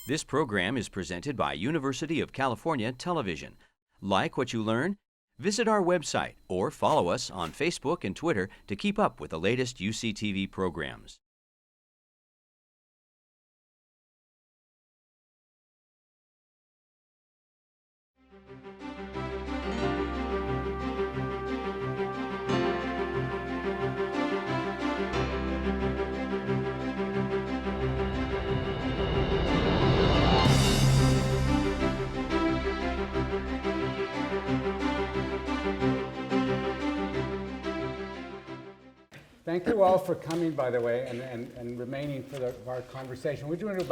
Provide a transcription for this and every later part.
This program is presented by University of California Television. Like what you learn? Visit our website or follow us on Facebook and Twitter to keep up with the latest UCTV programs. Thank you all for coming, by the way, and remaining for our conversation. We're going to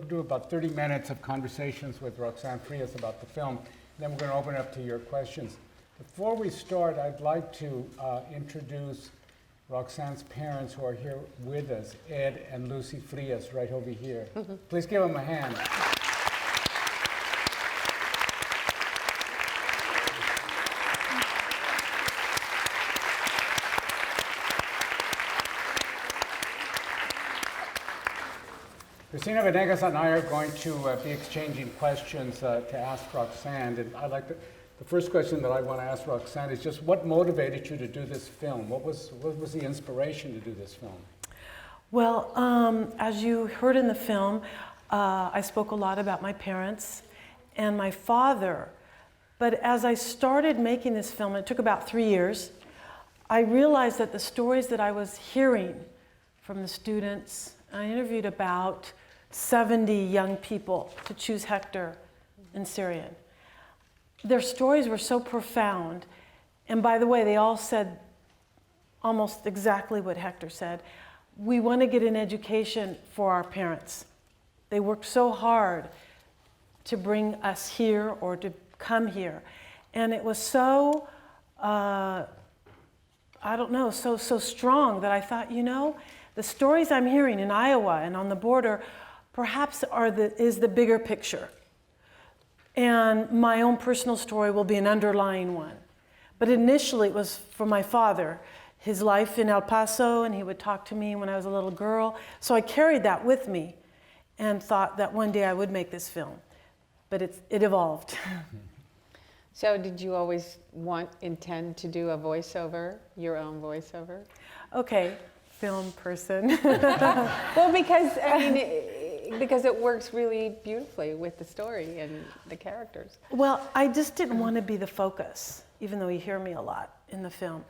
do about 30 minutes of conversations with Roxanne Frias about the film. Then we're going to open it up to your questions. Before we start, I'd like to introduce Roxanne's parents who are here with us, Ed and Lucy Frias, right over here. Please give them a hand. Cristina Venegas and I are going to be exchanging questions to ask Roxanne. And the first question that I want to ask Roxanne is just what motivated you to do this film? What was the inspiration to do this film? Well, as you heard in the film, I spoke a lot about my parents and my father. But as I started making this film, it took about 3 years, I realized that the stories that I was hearing from the students, I interviewed about 70 young people to choose Hector and Syrian. Their stories were so profound. And by the way, they all said almost exactly what Hector said. We want to get an education for our parents. They worked so hard to bring us here or to come here. And it was so, I don't know, so strong that I thought, you know, the stories I'm hearing in Iowa and on the border perhaps is the bigger picture. And my own personal story will be an underlying one. But initially it was for my father, his life in El Paso, and he would talk to me when I was a little girl. So I carried that with me and thought that one day I would make this film. But it evolved. So did you always intend to do a voiceover, your own voiceover? Okay. Film person. Well, because it works really beautifully with the story and the characters. Well, I just didn't want to be the focus, even though you hear me a lot in the film.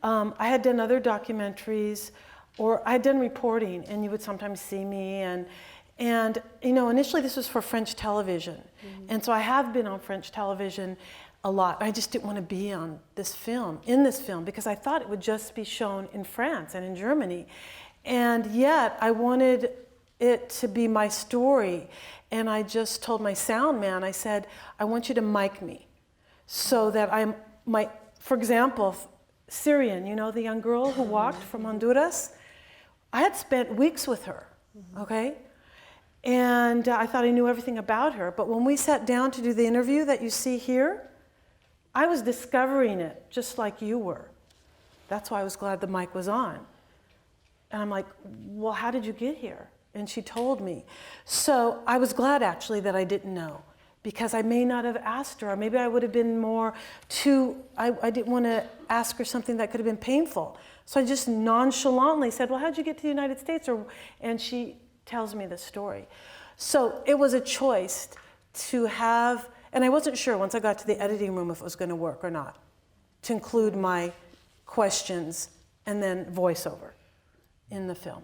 I had done other documentaries, or I had done reporting, and you would sometimes see me. And you know, initially this was for French television, and so I have been on French television a lot. I just didn't want to be on this film, because I thought it would just be shown in France and in Germany. And yet I wanted it to be my story. And I just told my sound man, I said, I want you to mic me so that for example, Syrian, you know, the young girl who walked from Honduras, I had spent weeks with her, okay? And I thought I knew everything about her. But when we sat down to do the interview that you see here, I was discovering it just like you were. That's why I was glad the mic was on. And I'm like, well, how did you get here? And she told me. So I was glad actually that I didn't know, because I may not have asked her, or maybe I would have been more I didn't want to ask her something that could have been painful. So I just nonchalantly said, well, how'd you get to the United States? And she tells me the story. So it was a choice to have. And I wasn't sure once I got to the editing room if it was going to work or not, to include my questions and then voiceover in the film.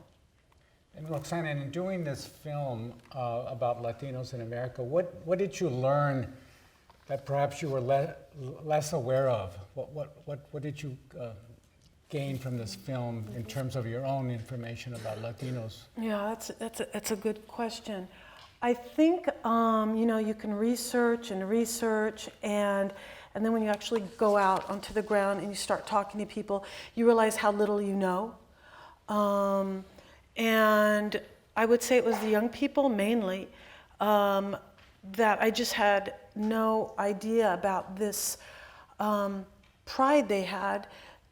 And Roxanne, in doing this film about Latinos in America, what did you learn that perhaps you were less aware of? What did you gain from this film in terms of your own information about Latinos? Yeah, that's a good question. I think, you know, you can research, and then when you actually go out onto the ground and you start talking to people, you realize how little you know. And I would say it was the young people mainly that I just had no idea about this pride they had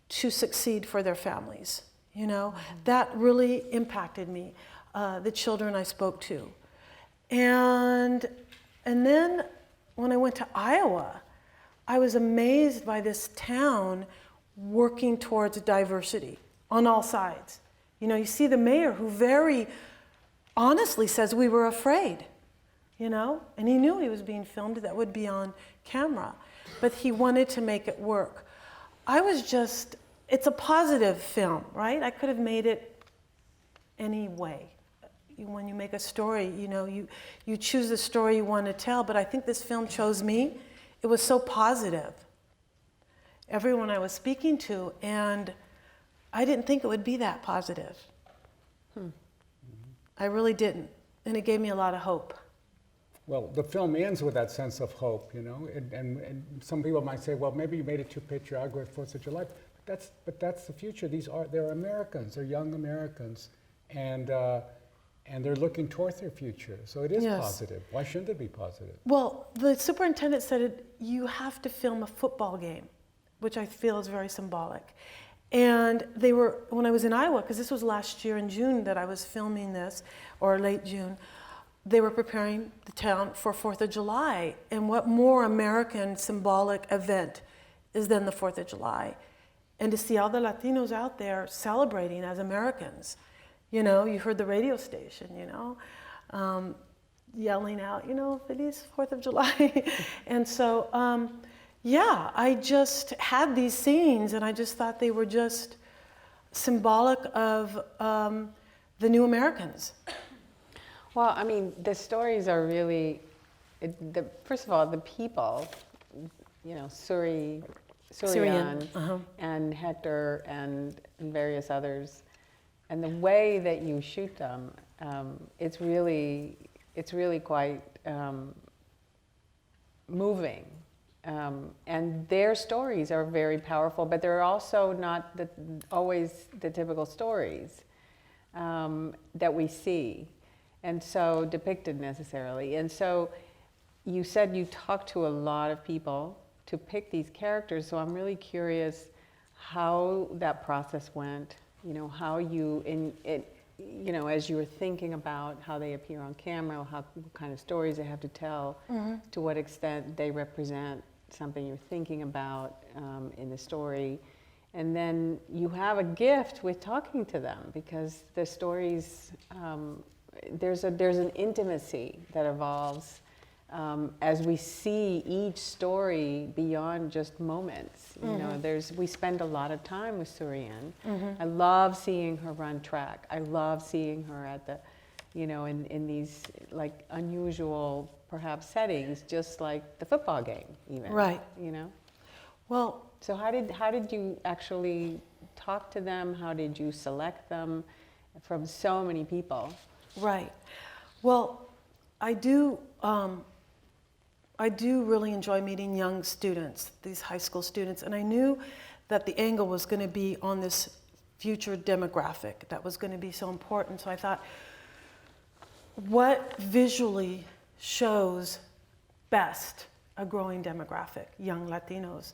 to succeed for their families. You know, that really impacted me, the children I spoke to. And then when I went to Iowa, I was amazed by this town working towards diversity on all sides. You know, you see the mayor who very honestly says we were afraid, you know, and he knew he was being filmed, that would be on camera, but he wanted to make it work. It's a positive film, right? I could have made it any way. When you make a story, you know, you choose the story you want to tell, but I think this film chose me. It was so positive. Everyone I was speaking to, and I didn't think it would be that positive. I really didn't, and it gave me a lot of hope. Well, the film ends with that sense of hope, you know, and some people might say, well, maybe you made it too patriotic with 4th of July, but that's the future. They're Americans, they're young Americans, and they're looking towards their future. So it is positive. Why shouldn't it be positive? Well, the superintendent said you have to film a football game, which I feel is very symbolic. And when I was in Iowa, because this was last year in June that I was filming this, or late June, they were preparing the town for 4th of July. And what more American symbolic event is than the 4th of July? And to see all the Latinos out there celebrating as Americans. You know, you heard the radio station, you know, yelling out, you know, Feliz 4th of July. And so, yeah, I just had these scenes and I just thought they were just symbolic of the new Americans. Well, I mean, the stories are really, first of all, the people, you know, Surian, and Hector and various others, and the way that you shoot them, it's really quite moving. And their stories are very powerful, but they're also not always the typical stories that we see, and so depicted necessarily. And so you said you talked to a lot of people to pick these characters, so I'm really curious how that process went, you know, how you, you know, as you were thinking about how they appear on camera, what kind of stories they have to tell, to what extent they represent something you're thinking about in the story. And then you have a gift with talking to them, because the stories, there's an intimacy that evolves as we see each story beyond just moments. You know, we spend a lot of time with Surian. I love seeing her run track. I love seeing her at the, you know, in these like unusual perhaps settings, just like the football game even. Right. You know? Well, so how did you actually talk to them? How did you select them from so many people? Right. Well, I do really enjoy meeting young students, these high school students, and I knew that the angle was going to be on this future demographic that was going to be so important. So I thought, what visually shows best a growing demographic, young Latinos?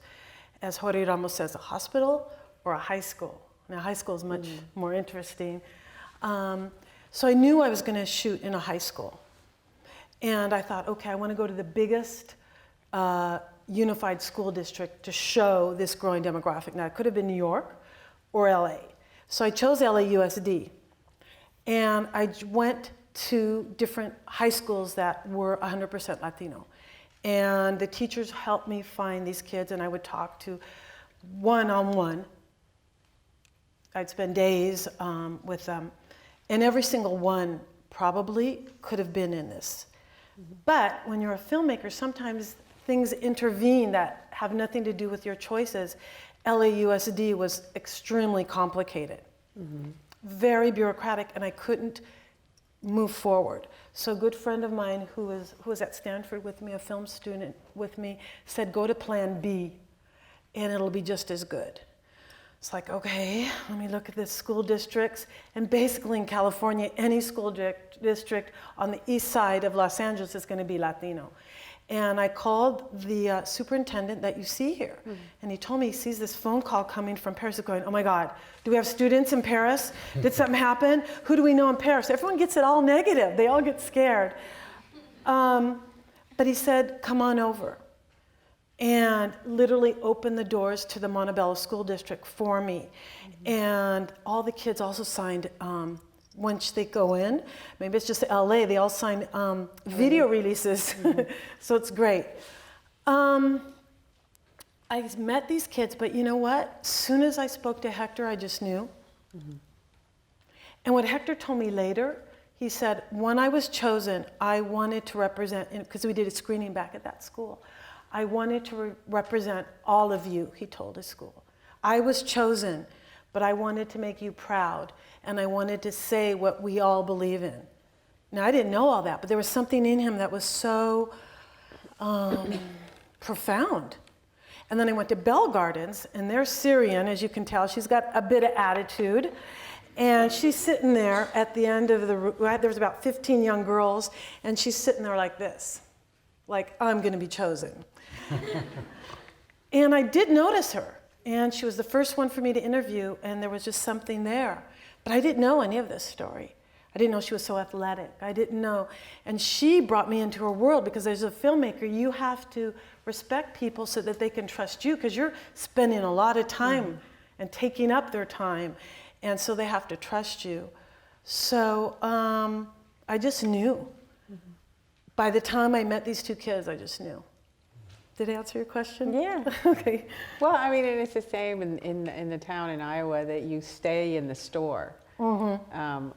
As Jorge Ramos says, a hospital or a high school? Now, high school is much more interesting. So I knew I was going to shoot in a high school. And I thought, okay, I want to go to the biggest unified school district to show this growing demographic. Now, it could have been New York or LA. So I chose LAUSD. And I went to different high schools that were 100% Latino. And the teachers helped me find these kids, and I would talk to one-on-one. I'd spend days with them. And every single one probably could have been in this. But when you're a filmmaker, sometimes things intervene that have nothing to do with your choices. LAUSD was extremely complicated, very bureaucratic, and I couldn't move forward. So a good friend of mine who was at Stanford with me, a film student with me, said, go to plan B, and it'll be just as good. It's like, okay, let me look at the school districts. And basically in California, any school district on the east side of Los Angeles is going to be Latino. And I called the superintendent that you see here. And he told me he sees this phone call coming from Paris. He's going, oh my God, do we have students in Paris? Did something happen? Who do we know in Paris? Everyone gets it all negative. They all get scared. But he said, come on over. And literally opened the doors to the Montebello School District for me. And all the kids also signed, once they go in, maybe it's just LA, they all signed video releases. So it's great. I met these kids, but you know what? As soon as I spoke to Hector, I just knew. And what Hector told me later, he said, when I was chosen, I wanted to represent, because we did a screening back at that school, I wanted to represent all of you, he told his school. I was chosen, but I wanted to make you proud, and I wanted to say what we all believe in. Now, I didn't know all that, but there was something in him that was so profound. And then I went to Bell Gardens, and they're Syrian, as you can tell. She's got a bit of attitude. And she's sitting there at the end of the room. There was about 15 young girls, and she's sitting there like this, like, I'm going to be chosen. And I did notice her, and she was the first one for me to interview, and there was just something there. But I didn't know any of this story. I didn't know she was so athletic. I didn't know. And she brought me into her world, because as a filmmaker, you have to respect people so that they can trust you, because you're spending a lot of time and taking up their time. And so they have to trust you. So I just knew. By the time I met these two kids, I just knew. Did I answer your question? Yeah. Okay. Well, I mean, and it's the same in the town in Iowa, that you stay in the store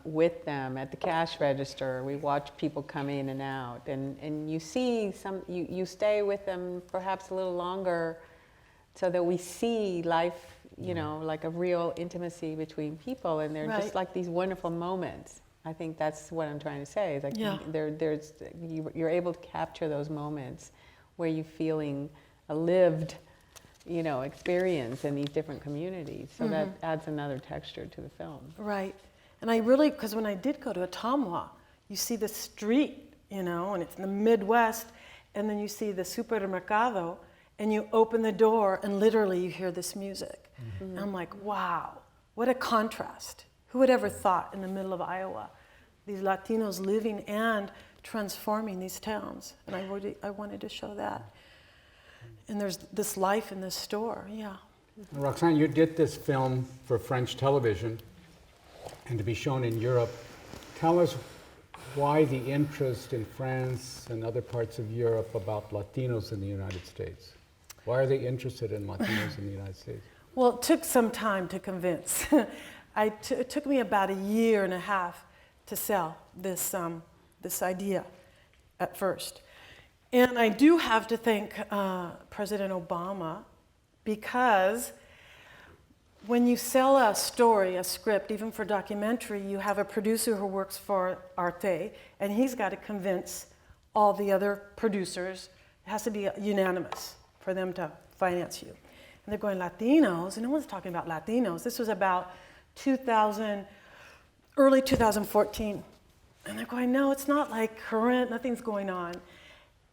with them at the cash register. We watch people come in and out, and you see you stay with them perhaps a little longer, so that we see life, you know, like a real intimacy between people, and they're just like these wonderful moments. I think that's what I'm trying to say. Is like you're able to capture those moments where you're feeling a lived, you know, experience in these different communities. So that adds another texture to the film. Right. And I really, because when I did go to Ottumwa, you see the street, you know, and it's in the Midwest, and then you see the supermercado, and you open the door, and literally you hear this music. And I'm like, wow, what a contrast. Who would ever thought in the middle of Iowa, these Latinos living and transforming these towns? And I wanted to show that. And there's this life in this store, Roxanne, you did this film for French television and to be shown in Europe. Tell us why the interest in France and other parts of Europe about Latinos in the United States. Why are they interested in Latinos in the United States? Well, it took some time to convince. It took me about a year and a half to sell this idea at first. And I do have to thank President Obama, because when you sell a story, a script, even for documentary, you have a producer who works for Arte, and he's got to convince all the other producers. It has to be unanimous for them to finance you. And they're going, Latinos? And no one's talking about Latinos. This was about early 2014. And they're going, no, it's not like current, nothing's going on.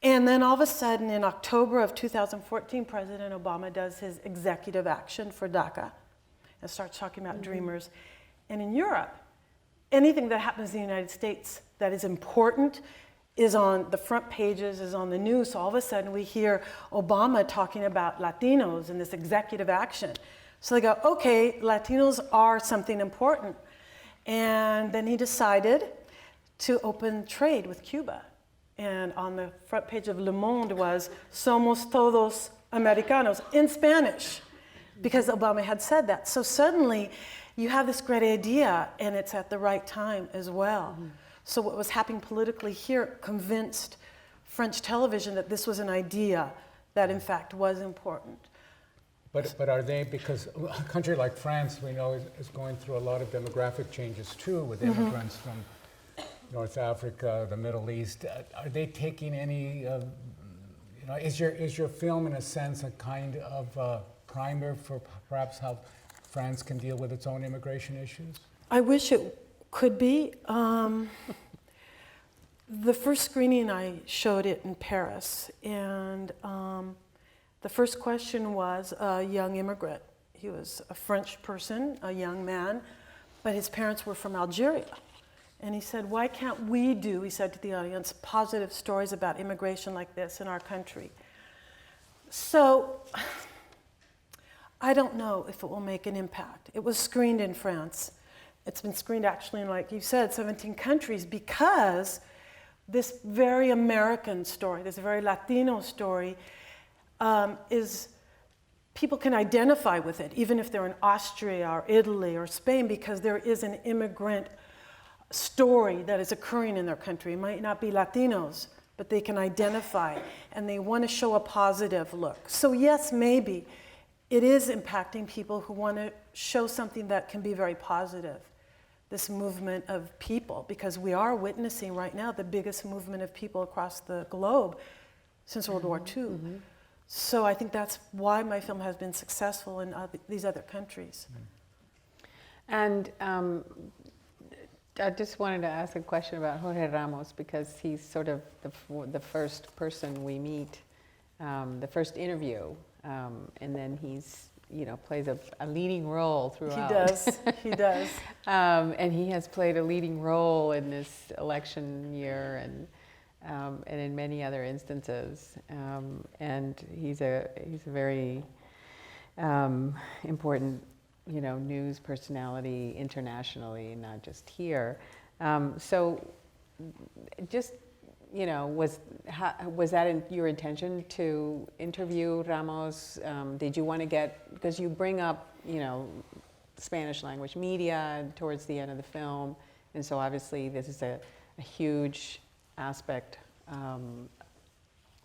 And then all of a sudden, in October of 2014, President Obama does his executive action for DACA and starts talking about dreamers. And in Europe, anything that happens in the United States that is important is on the front pages, is on the news. So all of a sudden, we hear Obama talking about Latinos and this executive action. So they go, okay, Latinos are something important. And then he decided to open trade with Cuba. And on the front page of Le Monde was, Somos todos americanos, in Spanish, because Obama had said that. So suddenly, you have this great idea, and it's at the right time as well. So what was happening politically here convinced French television that this was an idea that, in fact, was important. But are they, because a country like France, we know, is going through a lot of demographic changes too, with immigrants from North Africa, the Middle East. Are they taking any, is your film, in a sense, a kind of primer for perhaps how France can deal with its own immigration issues? I wish it could be. The first screening, I showed it in Paris, and the first question was a young immigrant. He was a French person, a young man, but his parents were from Algeria. And he said, why can't we do, he said to the audience, positive stories about immigration like this in our country? So I don't know if it will make an impact. It was screened in France. It's been screened actually in, like you said, 17 countries, because this very American story, this very Latino story, is, people can identify with it, even if they're in Austria or Italy or Spain, because there is an immigrant story that is occurring in their country. It might not be Latinos, but they can identify, and they want to show a positive look. So yes, maybe it is impacting people who want to show something that can be very positive, this movement of people, because we are witnessing right now the biggest movement of people across the globe since World War II. Mm-hmm. So I think that's why my film has been successful in these other countries. And I just wanted to ask a question about Jorge Ramos, because he's sort of the first person we meet, the first interview, and then he's, plays a leading role throughout. He does. And he has played a leading role in this election year and in many other instances. And he's a very important, news personality internationally, not just here. So just, was that your intention to interview Ramos? Did you want to because you bring up, Spanish language media towards the end of the film, and so obviously this is a huge aspect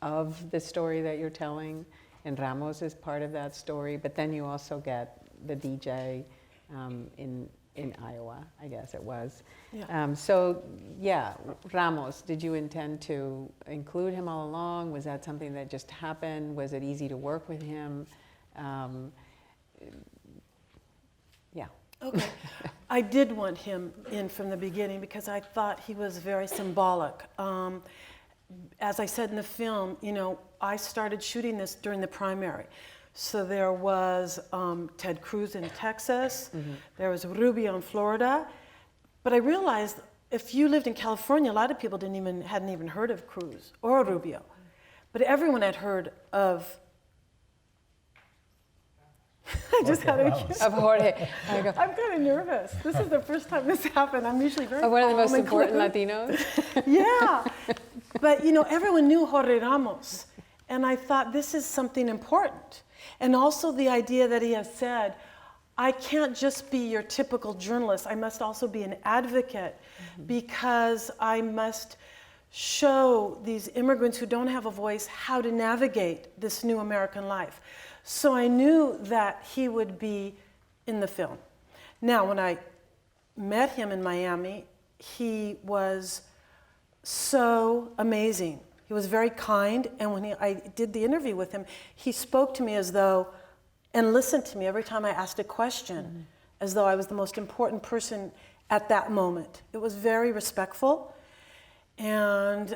of the story that you're telling, and Ramos is part of that story, but then you also get the DJ in Iowa, I guess it was. Yeah. Ramos, did you intend to include him all along? Was that something that just happened? Was it easy to work with him? Yeah. Okay. I did want him in from the beginning because I thought he was very symbolic. As I said in the film, I started shooting this during the primary. So there was Ted Cruz in Texas, mm-hmm. There was Rubio in Florida, but I realized if you lived in California, a lot of people hadn't even heard of Cruz or Rubio, but everyone had heard of. I just had of Jorge. I'm kind of nervous. This is the first time this happened. I'm usually very one of the most and important Latinos. Yeah, but everyone knew Jorge Ramos, and I thought this is something important. And also the idea that he has said, I can't just be your typical journalist, I must also be an advocate, mm-hmm. because I must show these immigrants who don't have a voice how to navigate this new American life. So I knew that he would be in the film. Now, when I met him in Miami, he was so amazing. He was very kind, and when I did the interview with him, he spoke to me as though, and listened to me every time I asked a question, mm-hmm. as though I was the most important person at that moment. It was very respectful, and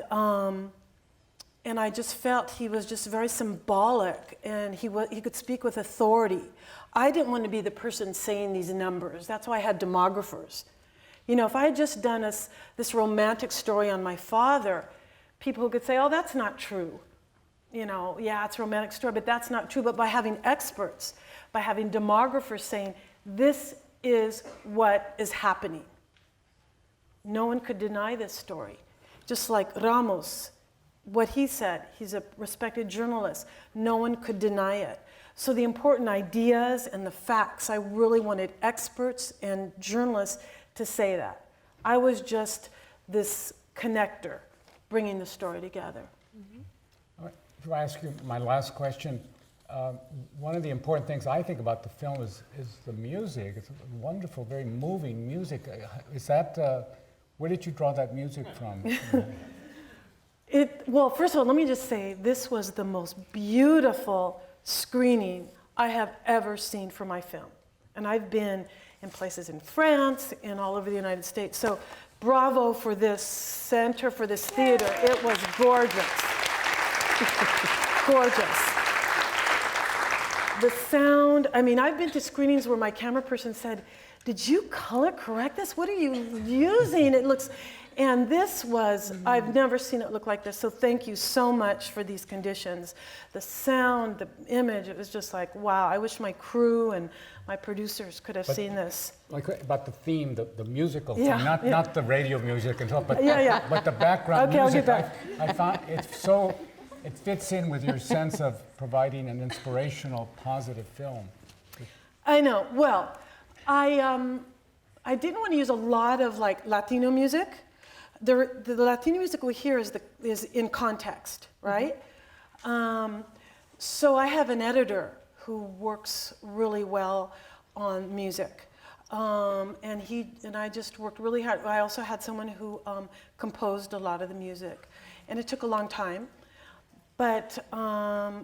I just felt he was just very symbolic, and he could speak with authority. I didn't want to be the person saying these numbers. That's why I had demographers. If I had just done this romantic story on my father, people could say, oh, that's not true. Yeah, it's a romantic story, but that's not true. But by having experts, by having demographers saying, this is what is happening, no one could deny this story. Just like Ramos, what he said, he's a respected journalist, no one could deny it. So the important ideas and the facts, I really wanted experts and journalists to say that. I was just this connector, bringing the story together. Mm-hmm. All right. If I ask you my last question, one of the important things I think about the film is the music. It's a wonderful, very moving music. Is that, where did you draw that music from? Well, first of all, let me just say, this was the most beautiful screening I have ever seen for my film. And I've been in places in France and all over the United States. So bravo for this center, for this theater. It was gorgeous. Gorgeous. the sound, I mean, I've been to screenings where my camera person said, did you color correct this? What are you using? It looks, and this was, I've never seen it look like this, so thank you so much for these conditions. The sound, the image, it was just like, wow, I wish my crew and my producers could have seen this. Like about the theme, the musical Yeah, theme, not the radio music and stuff, but, Yeah. but the background Okay, I'll music. get back. I found it's so, it fits in with your sense of providing an inspirational, positive film. I know, well, I didn't want to use a lot of like Latino music. The Latino music we hear is in context, right? So I have an editor who works really well on music. And I just worked really hard. I also had someone who composed a lot of the music. And it took a long time. But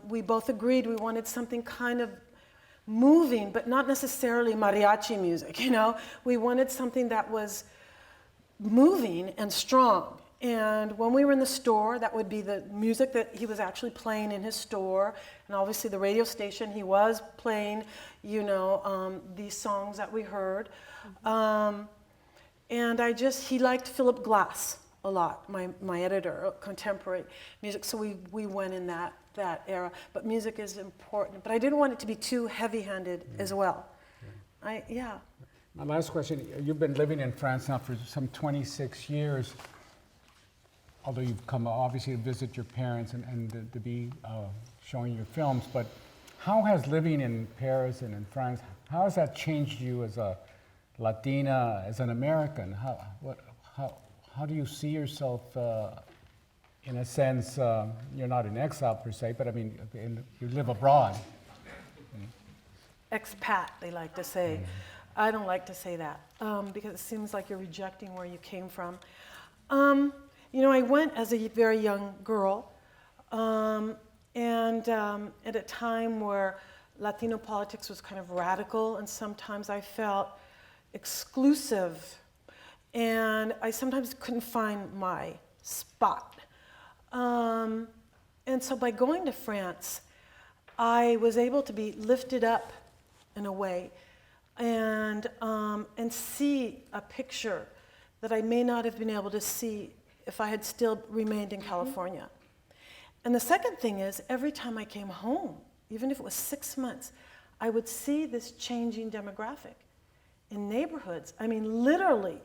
we both agreed we wanted something kind of moving, but not necessarily mariachi music, you know? We wanted something that was moving and strong. And when we were in the store, that would be the music that he was actually playing in his store. And obviously the radio station, he was playing, you know, these songs that we heard. And he liked Philip Glass a lot, my editor, contemporary music. So we went in that era. But music is important. But I didn't want it to be too heavy-handed as well. Yeah. My last question, you've been living in France now for some 26 years, although you've come obviously to visit your parents and to be showing your films, but how has living in Paris and in France, how has that changed you as a Latina, as an American? How do you see yourself, in a sense, you're not in exile per se, but I mean, you live abroad? Expat, they like to say. I don't like to say that because it seems like you're rejecting where you came from. You know, I went as a very young girl, and at a time where Latino politics was kind of radical, and sometimes I felt exclusive, and I sometimes couldn't find my spot. And so by going to France, I was able to be lifted up in a way, and see a picture that I may not have been able to see if I had still remained in California. And the second thing is, every time I came home, even if it was 6 months, I would see this changing demographic in neighborhoods. I mean, literally,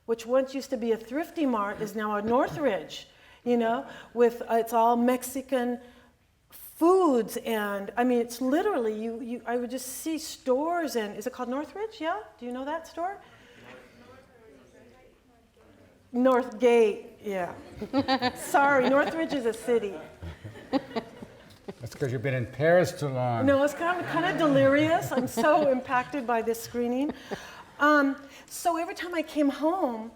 which once used to be a Thrifty Mart is now a Northridge, you know, with it's all Mexican foods, and I mean, it's literally, I would just see stores, and is it called Northridge? Yeah? Do you know that store? Northgate, yeah. Sorry, Northridge is a city. That's because you've been in Paris too long. No, it's kind of delirious. I'm so impacted by this screening. So every time I came home,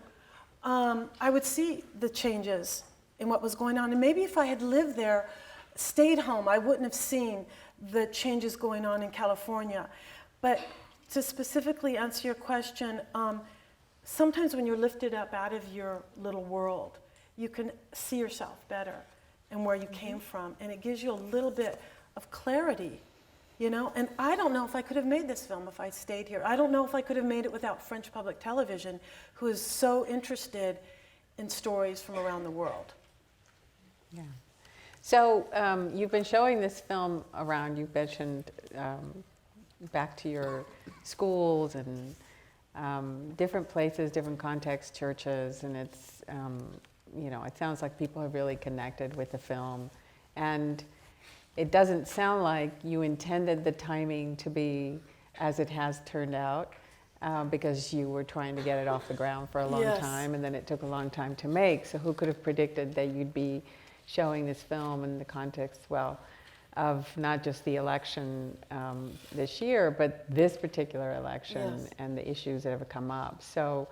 I would see the changes in what was going on. And maybe if I had lived there, stayed home, I wouldn't have seen the changes going on in California. But to specifically answer your question, sometimes when you're lifted up out of your little world, you can see yourself better and where you came from, and it gives you a little bit of clarity, you know? And I don't know if I could have made this film if I stayed here. I don't know if I could have made it without French public television, who is so interested in stories from around the world. Yeah. So you've been showing this film around. You mentioned back to your schools and different places, different contexts, churches, and it's, you know, it sounds like people have really connected with the film. And it doesn't sound like you intended the timing to be as it has turned out, because you were trying to get it off the ground for a long time, and then it took a long time to make. So who could have predicted that you'd be showing this film in the context, well, of not just the election this year, but this particular election and the issues that have come up. So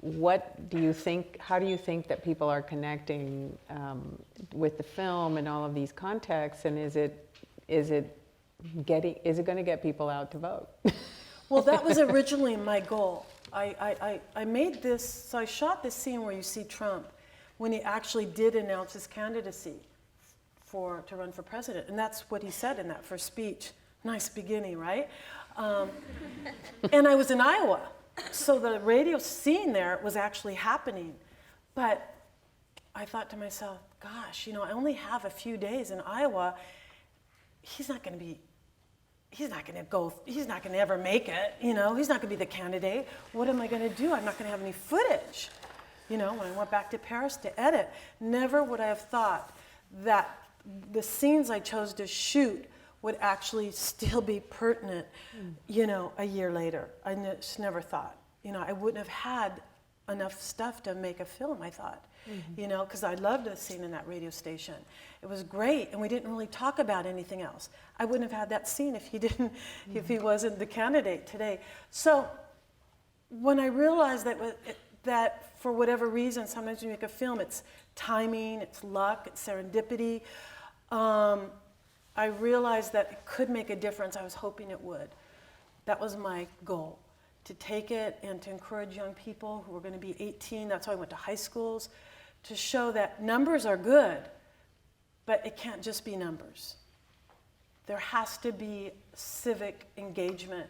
what do you think, how do you think that people are connecting with the film in all of these contexts, and is it going to get people out to vote? Well, that was originally my goal. I made this, so I shot this scene where you see Trump when he actually did announce his candidacy to run for president. And that's what he said in that first speech. Nice beginning, right? And I was in Iowa. So the radio scene there was actually happening. But I thought to myself, gosh, you know, I only have a few days in Iowa. He's not going to ever make it, you know, he's not going to be the candidate. What am I going to do? I'm not going to have any footage. You know, when I went back to Paris to edit, never would I have thought that the scenes I chose to shoot would actually still be pertinent, you know, a year later. I just never thought. You know, I wouldn't have had enough stuff to make a film, I thought. You know, because I loved the scene in that radio station. It was great, and we didn't really talk about anything else. I wouldn't have had that scene if he wasn't the candidate today. So when I realized that for whatever reason, sometimes when you make a film, it's timing, it's luck, it's serendipity. I realized that it could make a difference. I was hoping it would. That was my goal, to take it and to encourage young people who were going to be 18. That's why I went to high schools, to show that numbers are good, but it can't just be numbers. There has to be civic engagement.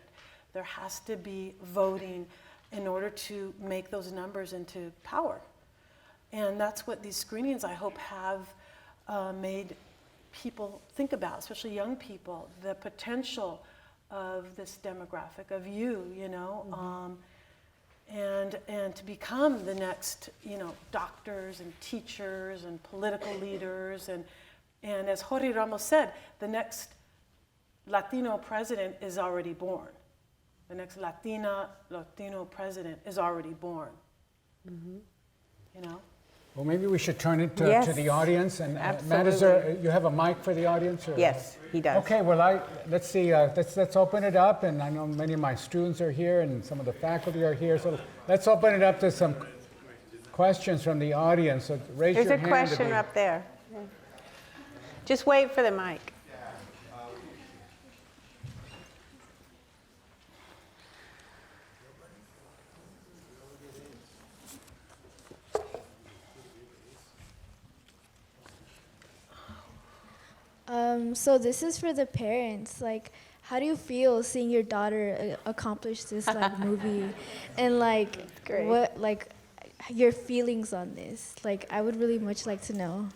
There has to be voting in order to make those numbers into power. And that's what these screenings, I hope, have made people think about, especially young people, the potential of this demographic, of you know, and to become the next, you know, doctors and teachers and political leaders. And as Jorge Ramos said, the next Latino president is already born. The next Latino president is already born. You know? Well, maybe we should turn it to the audience. And Matt, you have a mic for the audience? Or? Yes, he does. Okay, well, let's see. Let's open it up. And I know many of my students are here, and some of the faculty are here. So let's open it up to some questions from the audience. So raise your hand. There's a question up there. Just wait for the mic. So this is for the parents. Like, how do you feel seeing your daughter accomplish this like movie, and like what like your feelings on this? Like, I would really much like to know.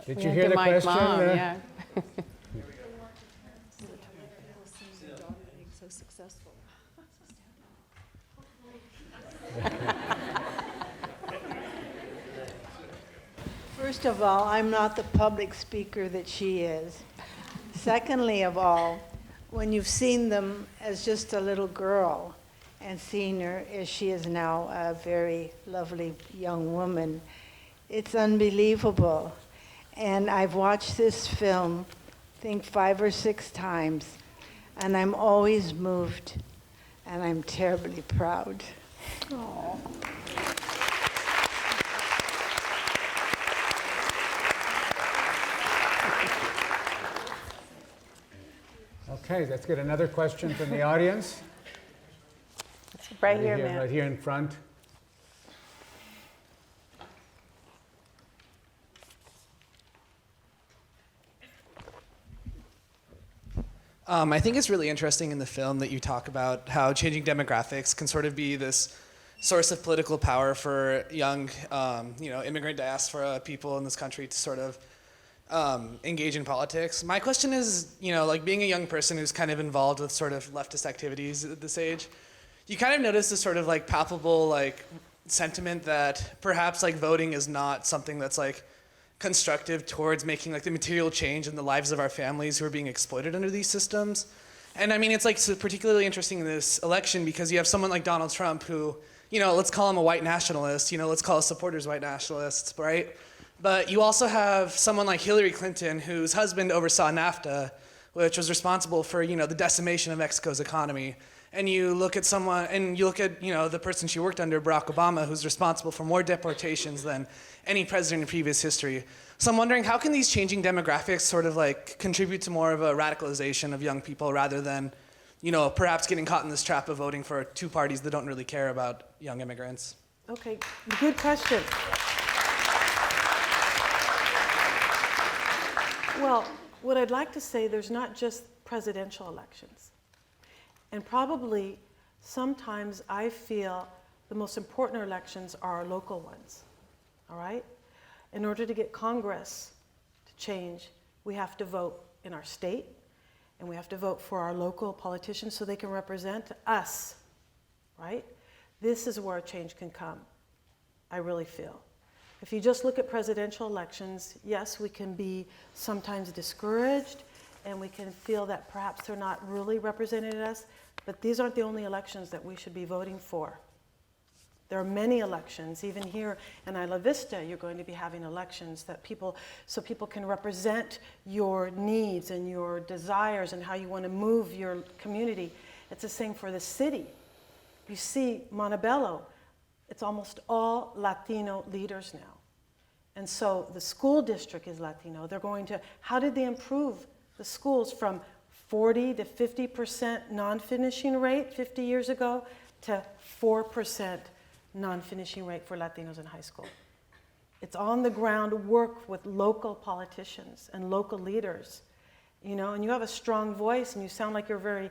Did you hear the question? Mom, yeah. So successful. First of all, I'm not the public speaker that she is. Secondly of all, when you've seen them as just a little girl and seen her as she is now a very lovely young woman, it's unbelievable. And I've watched this film, I think 5 or 6 times, and I'm always moved, and I'm terribly proud. Aww. Okay, let's get another question from the audience. Right here, man. Right here in front. I think it's really interesting in the film that you talk about how changing demographics can sort of be this source of political power for young, immigrant diaspora people in this country to sort of engage in politics. My question is, like being a young person who's kind of involved with sort of leftist activities at this age, you kind of notice this sort of like palpable like sentiment that perhaps like voting is not something that's like constructive towards making like the material change in the lives of our families who are being exploited under these systems. And I mean, it's like so particularly interesting in this election because you have someone like Donald Trump who, let's call him a white nationalist, let's call his supporters white nationalists, right? But you also have someone like Hillary Clinton, whose husband oversaw NAFTA, which was responsible for, the decimation of Mexico's economy. And you look at someone, and you look at, the person she worked under, Barack Obama, who's responsible for more deportations than any president in previous history. So I'm wondering, how can these changing demographics sort of like contribute to more of a radicalization of young people rather than, perhaps getting caught in this trap of voting for two parties that don't really care about young immigrants? Okay, good question. Well, what I'd like to say, there's not just presidential elections. And probably sometimes I feel the most important elections are our local ones, all right? In order to get Congress to change, we have to vote in our state, and we have to vote for our local politicians so they can represent us, right? This is where change can come, I really feel. If you just look at presidential elections, yes, we can be sometimes discouraged, and we can feel that perhaps they're not really representing us, but these aren't the only elections that we should be voting for. There are many elections, even here in Isla Vista, you're going to be having elections so people can represent your needs and your desires and how you want to move your community. It's the same for the city. You see, Montebello, it's almost all Latino leaders now. And so the school district is Latino. They're going to, how did they improve the schools from 40 to 50% non-finishing rate 50 years ago to 4% non-finishing rate for Latinos in high school? It's on the ground work with local politicians and local leaders, and you have a strong voice and you sound like you're very,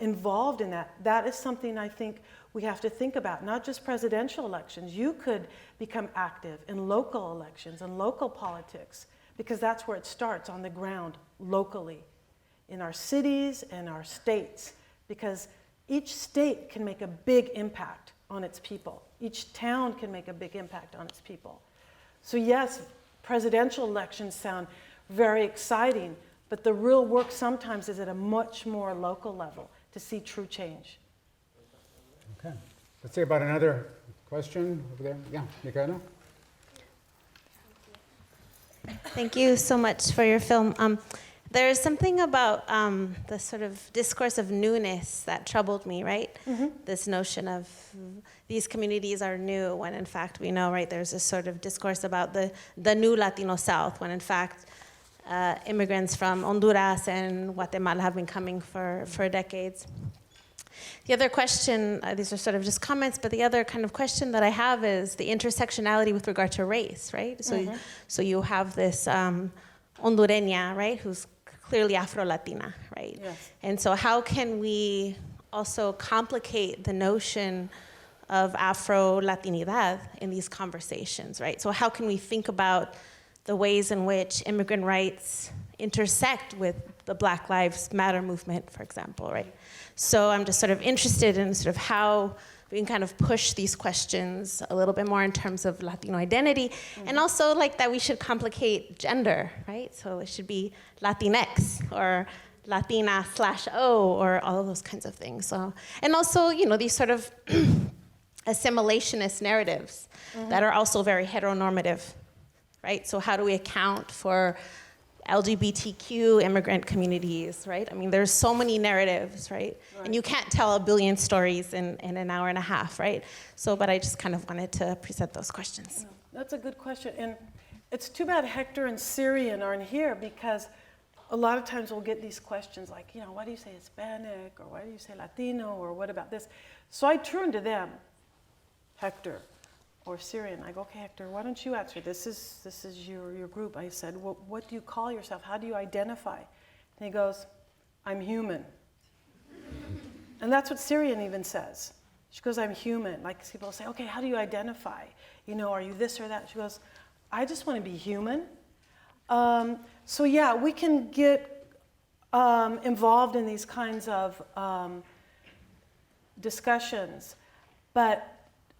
involved in that. That is something I think we have to think about, not just presidential elections. You could become active in local elections and local politics, because that's where it starts, on the ground, locally, in our cities and our states, because each state can make a big impact on its people. Each town can make a big impact on its people. So yes, presidential elections sound very exciting, but the real work sometimes is at a much more local level to see true change. Okay. Let's see about another question over there. Yeah, Michaela? Thank you so much for your film. There's something about the sort of discourse of newness that troubled me, right? Mm-hmm. This notion of these communities are new, when in fact we know, right, there's this sort of discourse about the new Latino South, when in fact immigrants from Honduras and Guatemala have been coming for decades. The other question, these are sort of just comments, but the other kind of question that I have is the intersectionality with regard to race, right? So, mm-hmm. So you have this Hondureña, right, who's clearly Afro-Latina, right? Yes. And so how can we also complicate the notion of Afro-Latinidad in these conversations, right? So how can we think about the ways in which immigrant rights intersect with the Black Lives Matter movement, for example, right? So I'm just sort of interested in sort of how we can kind of push these questions a little bit more in terms of Latino identity, mm-hmm. and also like that we should complicate gender, right? So it should be Latinx or Latina/O or all of those kinds of things. So, and also, these sort of assimilationist narratives, mm-hmm. that are also very heteronormative, right? So how do we account for LGBTQ immigrant communities, right? I mean, there's so many narratives, right? And you can't tell a billion stories in an hour and a half, right? So, but I just kind of wanted to present those questions. Yeah, that's a good question. And it's too bad Hector and Syrian aren't here, because a lot of times we'll get these questions like, why do you say Hispanic, or why do you say Latino, or what about this? So I turn to them, Hector or Syrian. I go, okay, Hector, why don't you answer? This is your group. I said, well, what do you call yourself? How do you identify? And he goes, I'm human. And that's what Syrian even says. She goes, I'm human. Like people say, okay, how do you identify? Are you this or that? She goes, I just want to be human. So yeah, we can get involved in these kinds of discussions, but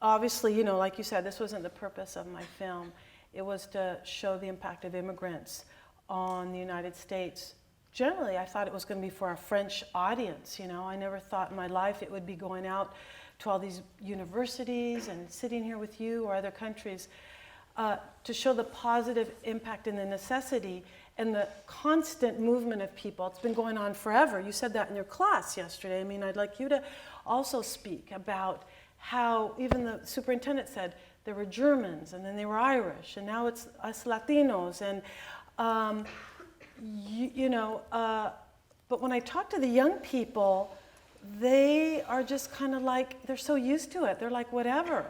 obviously, like you said, this wasn't the purpose of my film. It was to show the impact of immigrants on the United States. Generally, I thought it was going to be for a French audience, I never thought in my life it would be going out to all these universities and sitting here with you or other countries to show the positive impact and the necessity and the constant movement of people. It's been going on forever. You said that in your class yesterday. I mean, I'd like you to also speak about how even the superintendent said there were Germans and then they were Irish and now it's us Latinos and but when I talk to the young people, they are just kind of like, they're so used to it. They're like, whatever,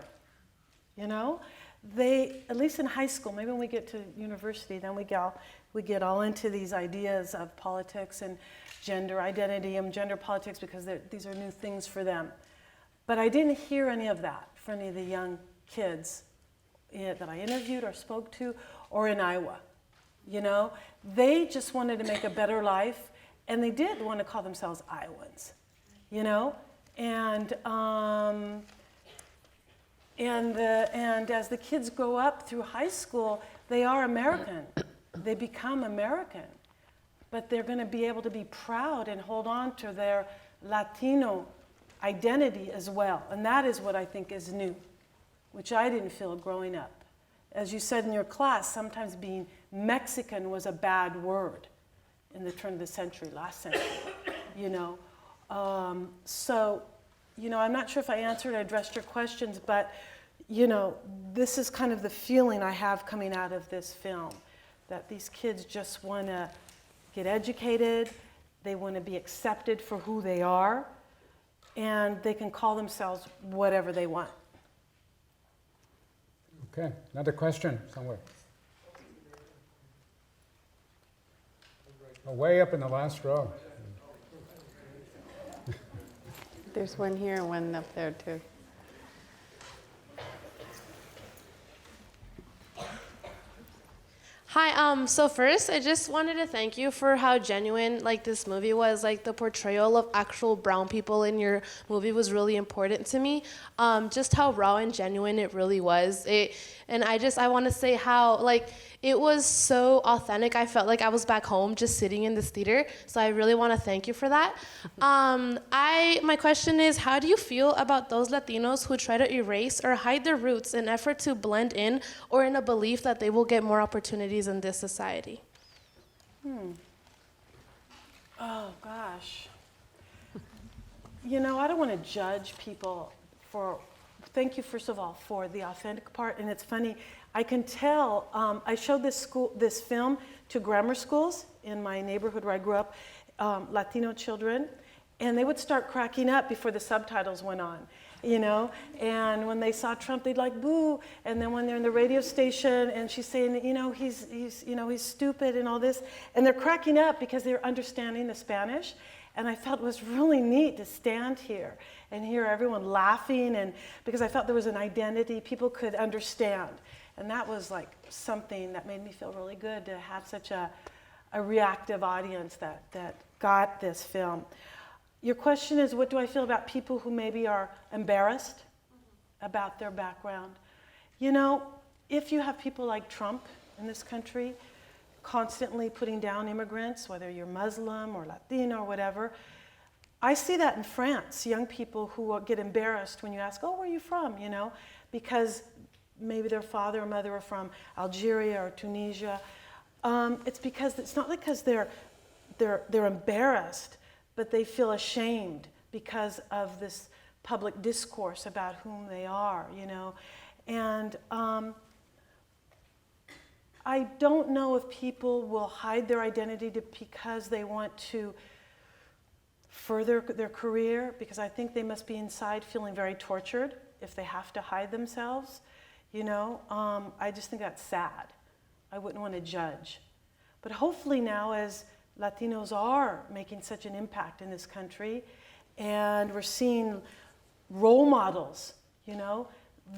they, at least in high school, maybe when we get to university, then we get all into these ideas of politics and gender identity and gender politics because these are new things for them. But I didn't hear any of that from any of the young kids that I interviewed or spoke to, or in Iowa. You know, they just wanted to make a better life, and they did want to call themselves Iowans. You know, and as the kids grow up through high school, they are American. They become American, but they're going to be able to be proud and hold on to their Latino identity as well. And that is what I think is new, which I didn't feel growing up. As you said in your class, sometimes being Mexican was a bad word in the turn of the century, last century, you know. So, you know, I'm not sure if I answered or addressed your questions, but, you know, this is kind of the feeling I have coming out of this film, that these kids just want to get educated, they want to be accepted for who they are, and they can call themselves whatever they want. Okay, another question somewhere. Oh, way up in the last row. There's one here and one up there too. Hi, so first I just wanted to thank you for how genuine like this movie was. Like the portrayal of actual brown people in your movie was really important to me. Just how raw and genuine it really was. And I want to say how like it was so authentic. I felt like I was back home just sitting in this theater. So I really want to thank you for that. My question is, how do you feel about those Latinos who try to erase or hide their roots in effort to blend in or in a belief that they will get more opportunities in this society? Oh, gosh. You know, I don't want to judge people thank you, first of all, for the authentic part. And it's funny, I can tell, I showed this film to grammar schools in my neighborhood where I grew up, Latino children, and they would start cracking up before the subtitles went on, you know? And when they saw Trump, they'd like, boo. And then when they're in the radio station and she's saying, you know, he's stupid and all this, and they're cracking up because they're understanding the Spanish. And I felt it was really neat to stand here and hear everyone laughing, and because I felt there was an identity people could understand. And that was like something that made me feel really good to have such a reactive audience that got this film. Your question is, what do I feel about people who maybe are embarrassed about their background? You know, if you have people like Trump in this country, constantly putting down immigrants, whether you're Muslim or Latino or whatever. I see that in France, young people who get embarrassed when you ask, oh, where are you from, you know, because maybe their father or mother are from Algeria or Tunisia. It's because, it's not because they're embarrassed, but they feel ashamed because of this public discourse about whom they are, you know. And I don't know if people will hide their identity because they want to further their career, because I think they must be inside feeling very tortured if they have to hide themselves, you know. I just think that's sad. I wouldn't want to judge. But hopefully now, as Latinos are making such an impact in this country, and we're seeing role models, you know,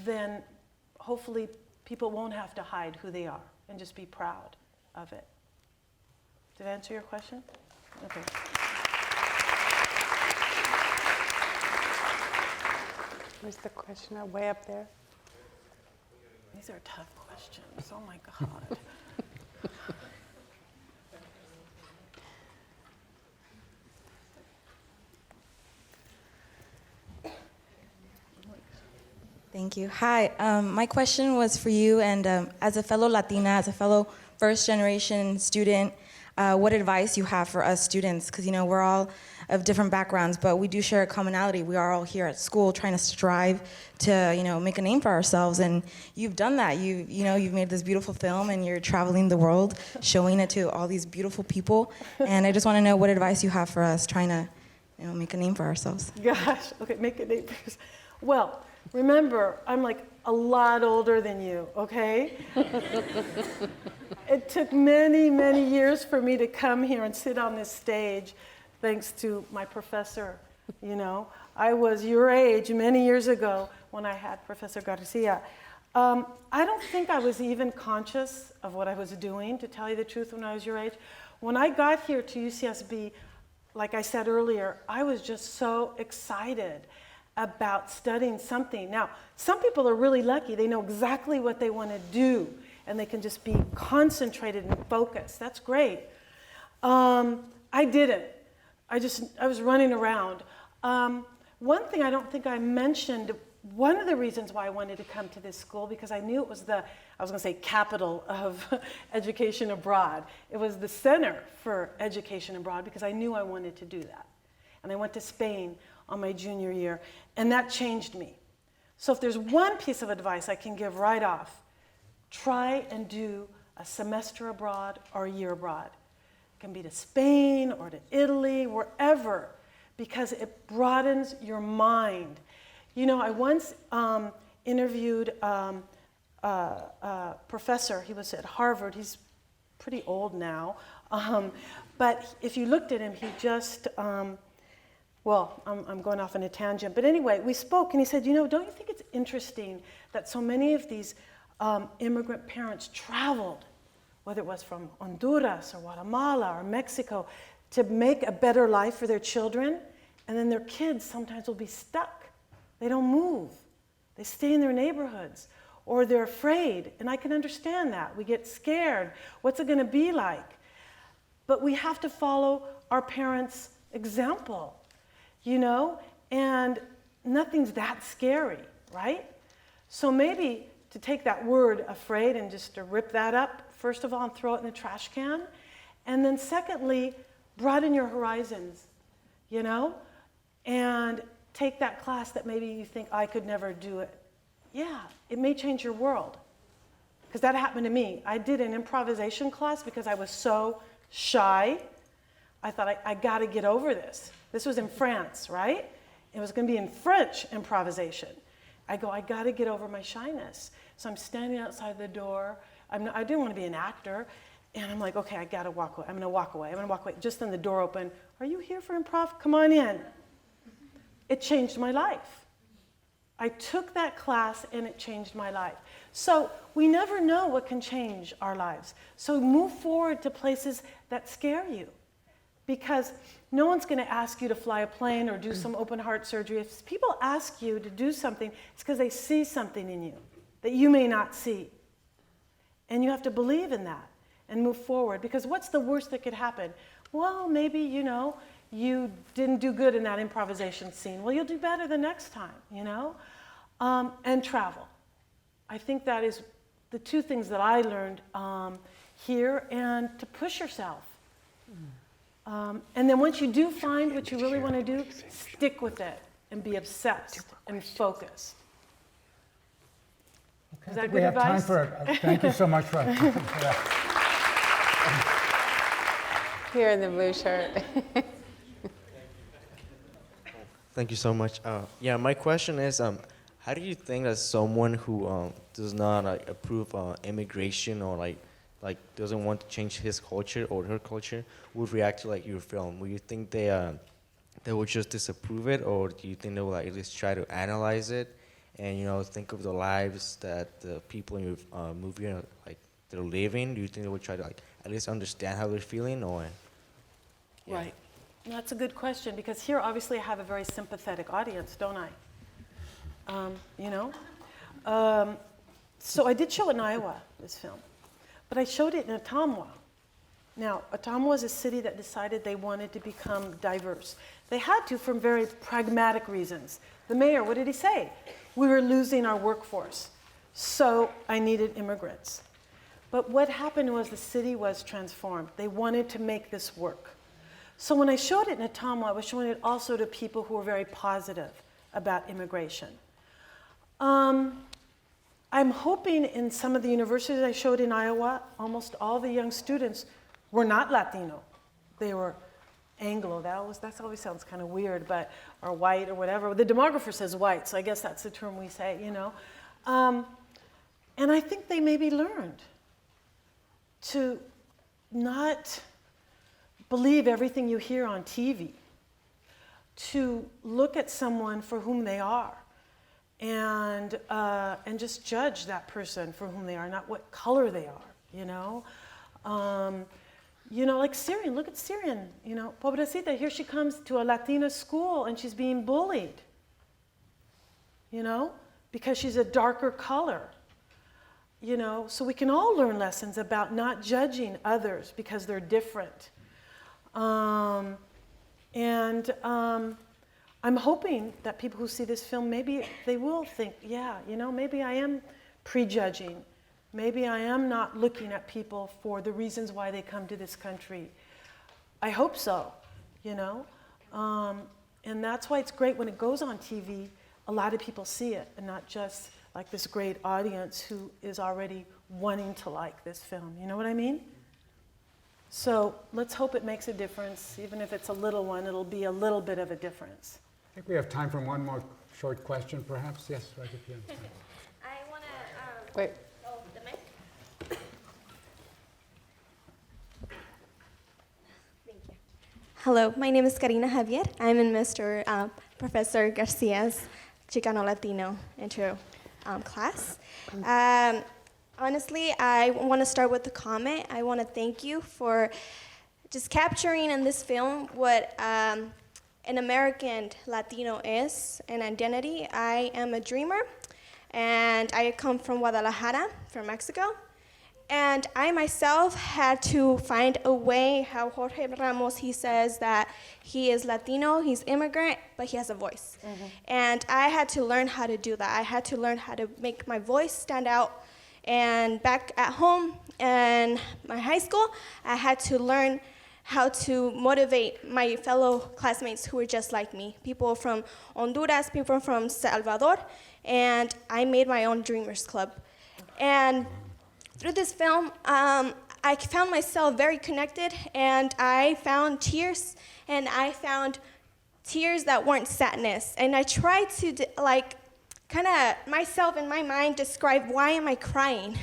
then hopefully people won't have to hide who they are and just be proud of it. Did I answer your question? Okay. Where's the question? Way up there. These are tough questions. Oh my God. Thank you. Hi, my question was for you, and as a fellow Latina, as a fellow first-generation student, what advice you have for us students? Because, you know, we're all of different backgrounds, but we do share a commonality. We are all here at school trying to strive to, you know, make a name for ourselves, and you've done that. You've made this beautiful film, and you're traveling the world, showing it to all these beautiful people, and I just want to know what advice you have for us trying to, you know, make a name for ourselves. Gosh, okay, make a name for yourself. Well, remember, I'm like a lot older than you, okay? It took many, many years for me to come here and sit on this stage, thanks to my professor, you know. I was your age many years ago when I had Professor Garcia. I don't think I was even conscious of what I was doing, to tell you the truth, when I was your age. When I got here to UCSB, like I said earlier, I was just so excited about studying something. Now, some people are really lucky. They know exactly what they want to do, and they can just be concentrated and focused. That's great. I didn't. I was running around. One thing I don't think I mentioned, one of the reasons why I wanted to come to this school, because I knew it was I was going to say capital of education abroad. It was the center for education abroad, because I knew I wanted to do that. And I went to Spain on my junior year, and that changed me. So if there's one piece of advice I can give right off, try and do a semester abroad or a year abroad. It can be to Spain or to Italy, wherever, because it broadens your mind. You know, I once interviewed a professor. He was at Harvard. He's pretty old now. But if you looked at him, he just, well, I'm going off on a tangent. But anyway, we spoke, and he said, you know, don't you think it's interesting that so many of these immigrant parents traveled, whether it was from Honduras or Guatemala or Mexico, to make a better life for their children, and then their kids sometimes will be stuck. They don't move. They stay in their neighborhoods, or they're afraid, and I can understand that. We get scared. What's it going to be like? But we have to follow our parents' example, you know, and nothing's that scary, right? So maybe to take that word afraid and just to rip that up, first of all, and throw it in the trash can, and then secondly, broaden your horizons, you know, and take that class that maybe you think, I could never do it. Yeah, it may change your world, because that happened to me. I did an improvisation class because I was so shy. I thought, I got to get over this. This was in France, right? It was going to be in French improvisation. I got to get over my shyness. So I'm standing outside the door. I didn't want to be an actor. And I'm like, okay, I got to walk away. I'm going to walk away. I'm going to walk away. Just then the door opened. Are you here for improv? Come on in. It changed my life. I took that class and it changed my life. So we never know what can change our lives. So move forward to places that scare you, because no one's going to ask you to fly a plane or do some open heart surgery. If people ask you to do something, it's because they see something in you that you may not see. And you have to believe in that and move forward, because what's the worst that could happen? Well, maybe, you know, you didn't do good in that improvisation scene. Well, you'll do better the next time, you know? And travel. I think that is the two things that I learned here, and to push yourself. And then once you do find what you really want to do, stick with it and be obsessed and focused. Okay, Is that we good have time advice? for thank you so much for that. Here in the blue shirt. Thank you so much. Yeah, my question is, how do you think that someone who does not approve immigration, or like doesn't want to change his culture or her culture, would react to like your film? Would you think they would just disapprove it, or do you think they will like at least try to analyze it and, you know, think of the lives that the people in your movie are, like, they're living? Do you think they would try to like at least understand how they're feeling, or? Yeah. Right. That's a good question, because here obviously I have a very sympathetic audience, don't I? You know? So I did show it in Iowa, this film, but I showed it in Ottumwa. Now, Ottumwa is a city that decided they wanted to become diverse. They had to, for very pragmatic reasons. The mayor, what did he say? We were losing our workforce, so I needed immigrants. But what happened was the city was transformed. They wanted to make this work. So when I showed it in Ottumwa, I was showing it also to people who were very positive about immigration. I'm hoping in some of the universities I showed in Iowa, almost all the young students were not Latino. They were Anglo. That always sounds kind of weird, but or white or whatever. The demographer says white, so I guess that's the term we say, you know. And I think they maybe learned to not believe everything you hear on TV, to look at someone for whom they are, and just judge that person for whom they are, not what color they are, you know? Like Syrian, look at Syrian, pobrecita, here she comes to a Latina school and she's being bullied, because she's a darker color. So we can all learn lessons about not judging others because they're different. I'm hoping that people who see this film, maybe they will think, yeah, maybe I am prejudging. Maybe I am not looking at people for the reasons why they come to this country. I hope so, And that's why it's great when it goes on TV, a lot of people see it, and not just like this great audience who is already wanting to like this film. You know what I mean? So let's hope it makes a difference. Even if it's a little one, it'll be a little bit of a difference. I think we have time for one more short question, perhaps. Yes, right at the end. I want to... Wait. Oh, the mic? Thank you. Hello, my name is Karina Javier. I'm in Mr. Professor Garcia's Chicano Latino intro class. Honestly, I want to start with a comment. I want to thank you for just capturing in this film what an American Latino is, an identity. I am a dreamer, and I come from Guadalajara, from Mexico. And I myself had to find a way how Jorge Ramos, he says that he is Latino, he's immigrant, but he has a voice. Mm-hmm. And I had to learn how to do that. I had to learn how to make my voice stand out. And back at home in my high school, I had to learn how to motivate my fellow classmates who were just like me, people from Honduras, people from Salvador, and I made my own Dreamers Club. And through this film, I found myself very connected, and I found tears, and I found tears that weren't sadness. And I tried to, kind of myself in my mind describe why am I crying?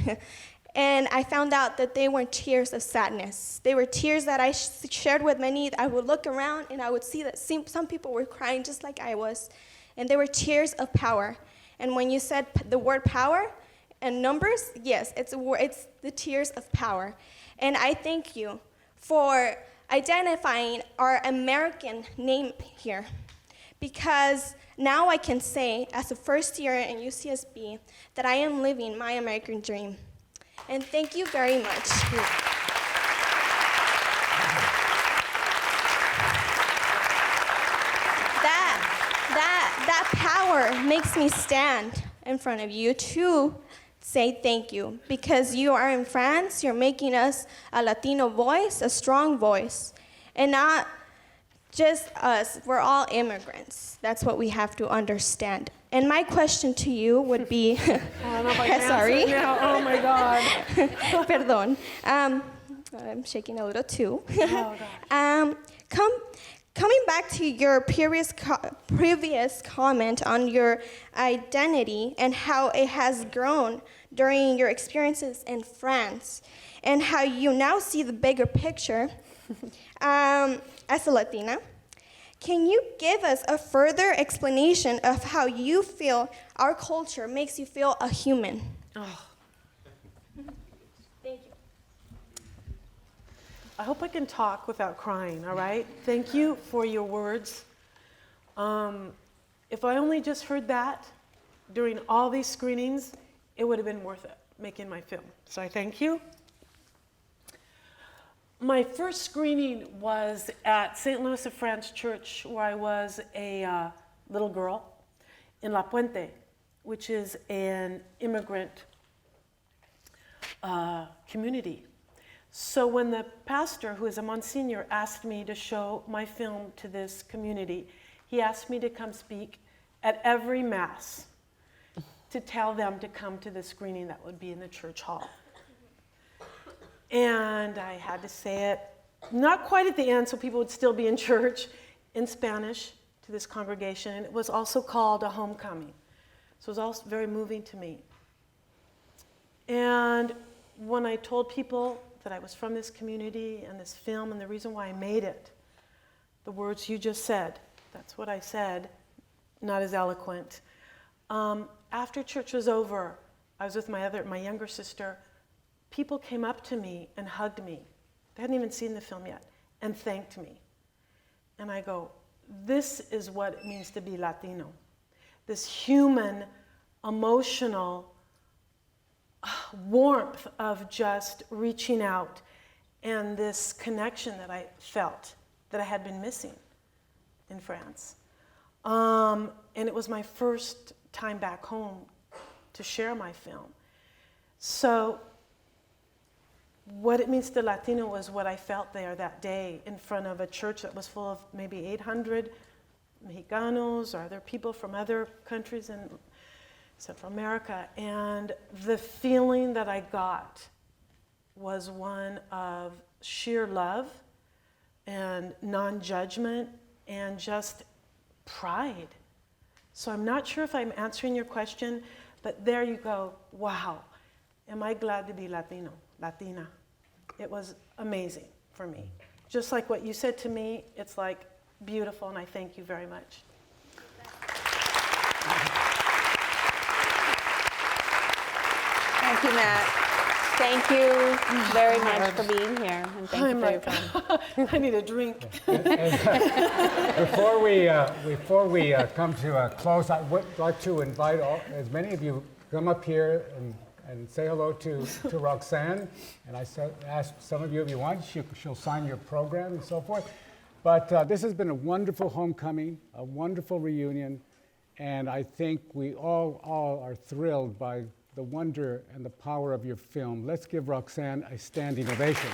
And I found out that they weren't tears of sadness. They were tears that I shared with many. I would look around, and I would see that some people were crying just like I was. And they were tears of power. And when you said the word power, and numbers, yes, it's the tears of power. And I thank you for identifying our American name here, because now I can say, as a first year in UCSB, that I am living my American dream. And thank you very much. That power makes me stand in front of you to say thank you, because you are in France, you're making us a Latino voice, a strong voice, and not just us, we're all immigrants. That's what we have to understand. And my question to you would be, sorry. Yeah, oh my God. Perdón. I'm shaking a little too. Oh, gosh. Coming back to your previous comment on your identity and how it has grown during your experiences in France, and how you now see the bigger picture as a Latina, can you give us a further explanation of how you feel our culture makes you feel a human? Oh. Thank you. I hope I can talk without crying, all right? Thank you for your words. If I only just heard that during all these screenings, it would have been worth it, making my film. So I thank you. My first screening was at St. Louis of France Church, where I was a little girl in La Puente, which is an immigrant community. So when the pastor, who is a Monsignor, asked me to show my film to this community, he asked me to come speak at every Mass to tell them to come to the screening that would be in the church hall. And I had to say it, not quite at the end, so people would still be in church, in Spanish to this congregation. And it was also called a homecoming. So it was also very moving to me. And when I told people that I was from this community and this film and the reason why I made it, the words you just said, that's what I said, not as eloquent. After church was over, I was with my younger sister. People came up to me and hugged me. They hadn't even seen the film yet, and thanked me. And I go, this is what it means to be Latino. This human, emotional warmth of just reaching out and this connection that I felt that I had been missing in France. And it was my first time back home to share my film. So what it means to Latino was what I felt there that day in front of a church that was full of maybe 800 Mexicanos or other people from other countries in Central America. And the feeling that I got was one of sheer love and non-judgment and just pride. So I'm not sure if I'm answering your question, but there you go. Wow, am I glad to be Latino, Latina? It was amazing for me. Just like what you said to me, it's like beautiful, and I thank you very much. Thank you, Matt. Thank you very much for being here, and thank you for your film. I need a drink. Before we come to a close, I would like to invite as many of you come up here and say hello to Roxanne. And I asked some of you if you want, she'll sign your program and so forth. But this has been a wonderful homecoming, a wonderful reunion, and I think we all are thrilled by the wonder and the power of your film. Let's give Roxanne a standing ovation.